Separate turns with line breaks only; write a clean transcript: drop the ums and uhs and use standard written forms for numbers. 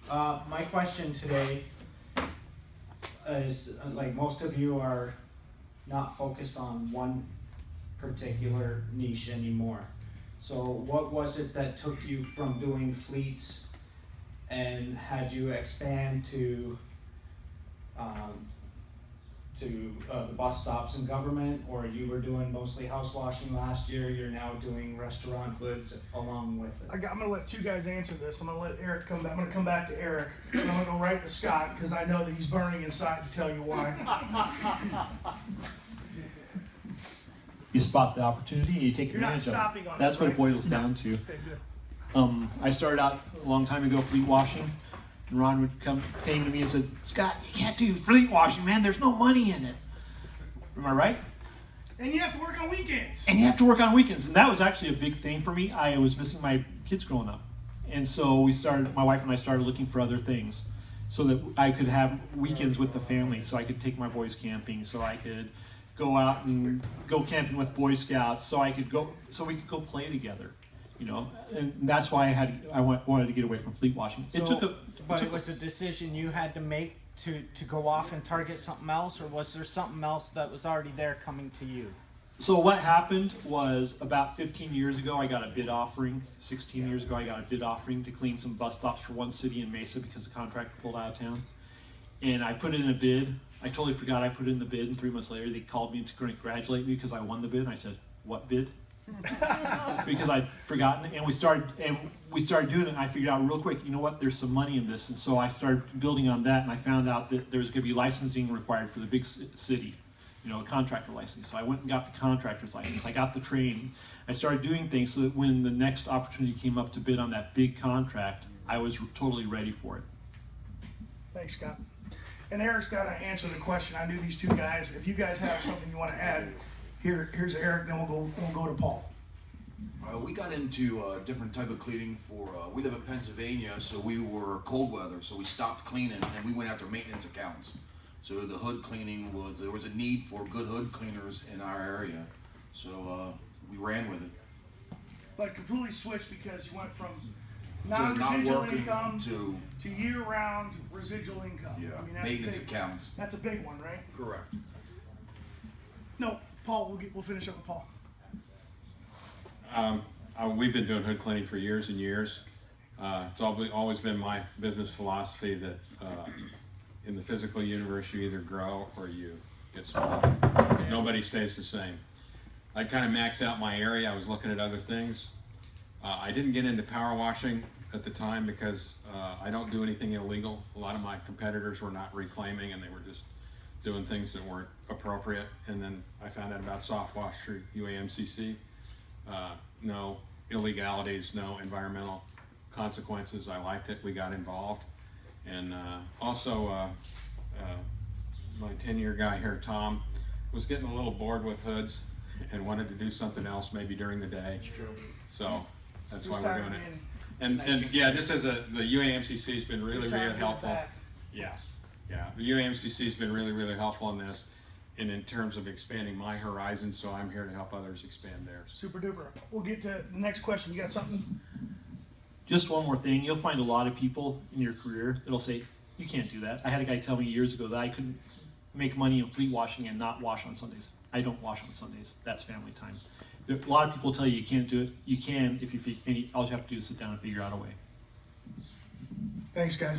My question today is, like, most of you are not focused on one particular niche anymore. So what was it that took you from doing fleets and had you expand to the bus stops and government, or you were doing mostly house washing last year, you're now doing restaurant goods along with it?
I'm gonna let two guys answer this. I'm gonna let Eric come back. I'm gonna come back to Eric, and I'm gonna go right to Scott because I know that he's burning inside to tell you why.
You spot the opportunity, you take
You're not
advantage of it.
stopping on
That's
this,
what
right?
it boils down to.
Okay, good.
I started out a long time ago fleet washing, and Ron came to me and said, "Scott, you can't do fleet washing, man. There's no money in it." Am I right?
And you have to work on weekends.
And you have to work on weekends, and that was actually a big thing for me. I was missing my kids growing up, and so my wife and I started looking for other things, so that I could have weekends with the family, so I could take my boys camping, so I could go out and go camping with Boy Scouts, so we could go play together, you know. And that's why I wanted to get away from fleet washing.
But it was a decision you had to make to go off and target something else, or was there something else that was already there coming to you?
So what happened was, about 15 years ago, I got a bid offering. 16 years ago, I got a bid offering to clean some bus stops for one city in Mesa because the contractor pulled out of town. And I put in a bid. I totally forgot I put in the bid, and 3 months later, they called me to congratulate me because I won the bid. And I said, "What bid?" Because I'd forgotten, and we started doing it, and I figured out real quick, you know what, there's some money in this, and so I started building on that, and I found out that there was going to be licensing required for the big city, you know, a contractor license. So I went and got the contractor's license. I got the training. I started doing things so that when the next opportunity came up to bid on that big contract, I was totally ready for it.
Thanks, Scott. And Eric's got to answer the question. I knew these two guys. If you guys have something you want to add, here's Eric. Then we'll go to Paul.
We got into a different type of cleaning we live in Pennsylvania, so we were cold weather, so we stopped cleaning and we went after maintenance accounts. So the hood cleaning there was a need for good hood cleaners in our area, so we ran with it.
But completely switched because you went from
not
non-residual
working
income
to
year-round residual income.
yeah,
I mean, that's
maintenance
big.
accounts.
That's a big one, right?
Correct.
No, Paul. We'll finish up with Paul.
We've been doing hood cleaning for years and years. It's always been my business philosophy that in the physical universe you either grow or you get smaller. Nobody stays the same. I kind of maxed out my area. I was looking at other things. I didn't get into power washing at the time because I don't do anything illegal. A lot of my competitors were not reclaiming, and they were just doing things that weren't appropriate. And then I found out about soft wash through UAMCC. No illegalities, no environmental consequences. I liked it. We got involved. And also my 10-year guy here, Tom, was getting a little bored with hoods and wanted to do something else maybe during the day.
That's true.
So that's why we're doing it. And yeah, just as the UAMCC has been really helpful. Yeah. The UAMCC has been really helpful in this, and in terms of expanding my horizons. So I'm here to help others expand theirs.
Super duper. We'll get to the next question. You got something?
Just one more thing, you'll find a lot of people in your career that'll say, "You can't do that." I had a guy tell me years ago that I couldn't make money in fleet washing and not wash on Sundays. I don't wash on Sundays. That's family time. A lot of people tell you can't do it. You can if you all you have to do is sit down and figure out a way.
Thanks, guys.